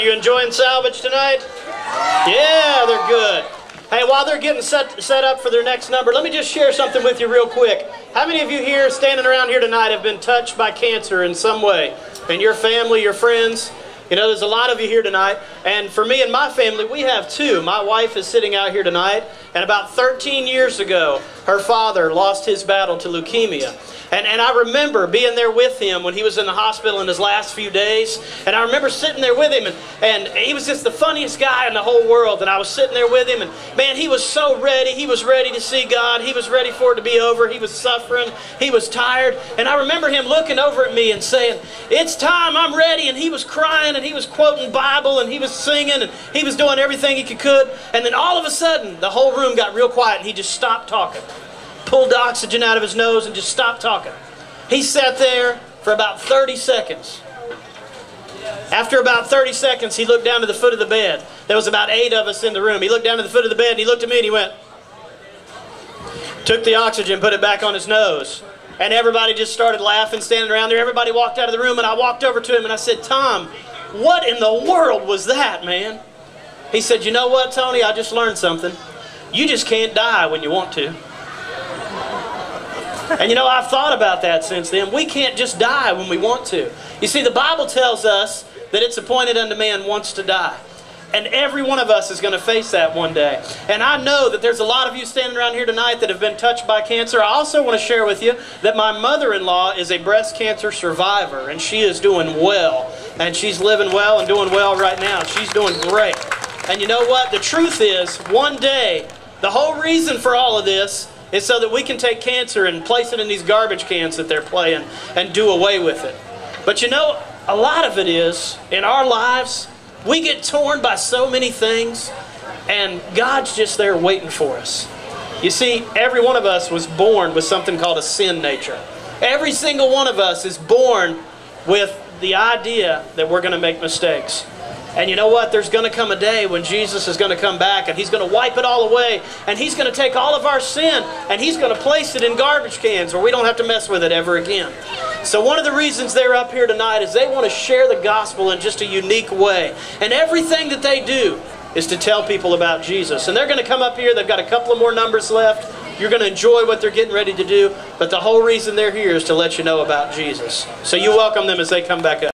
You enjoying Salvage tonight? Yeah, they're good. Hey, while they're getting set up for their next number, let me just share something with you real quick. How many of you here, standing around here tonight, have been touched by cancer in some way? And your family, your friends? You know, there's a lot of you here tonight. And for me and my family, we have two. My wife is sitting out here tonight. And about 13 years ago, her father lost his battle to leukemia. And I remember being there with him when he was in the hospital in his last few days. And I remember sitting there with him, and he was just the funniest guy in the whole world. And I was sitting there with him, and man, he was so ready. He was ready to see God. He was ready for it to be over. He was suffering. He was tired. And I remember him looking over at me and saying, "It's time, I'm ready." And he was crying, and he was quoting Bible, and he was singing, and he was doing everything he could. And then all of a sudden, the whole room got real quiet, and he just stopped talking. Pulled the oxygen out of his nose and just stopped talking. He sat there for about 30 seconds. After about 30 seconds, he looked down to the foot of the bed. There was about 8 of us in the room. He looked down to the foot of the bed, and he looked at me, and he went, took the oxygen, put it back on his nose. And everybody just started laughing, standing around there. Everybody walked out of the room, and I walked over to him, and I said, "Tom, what in the world was that, man?" He said, "You know what, Tony? I just learned something. You just can't die when you want to." And you know, I've thought about that since then. We can't just die when we want to. You see, the Bible tells us that it's appointed unto man once to die. And every one of us is going to face that one day. And I know that there's a lot of you standing around here tonight that have been touched by cancer. I also want to share with you that my mother-in-law is a breast cancer survivor, and she is doing well. And she's living well and doing well right now. She's doing great. And you know what? The truth is, one day, the whole reason for all of this is so that we can take cancer and place it in these garbage cans that they're playing and do away with it. But you know, a lot of it is, in our lives, we get torn by so many things, and God's just there waiting for us. You see, every one of us was born with something called a sin nature. Every single one of us is born with the idea that we're going to make mistakes. And you know what? There's going to come a day when Jesus is going to come back, and He's going to wipe it all away, and He's going to take all of our sin, and He's going to place it in garbage cans where we don't have to mess with it ever again. So one of the reasons they're up here tonight is they want to share the gospel in just a unique way. And everything that they do is to tell people about Jesus. And they're going to come up here. They've got a couple of more numbers left. You're going to enjoy what they're getting ready to do. But the whole reason they're here is to let you know about Jesus. So you welcome them as they come back up.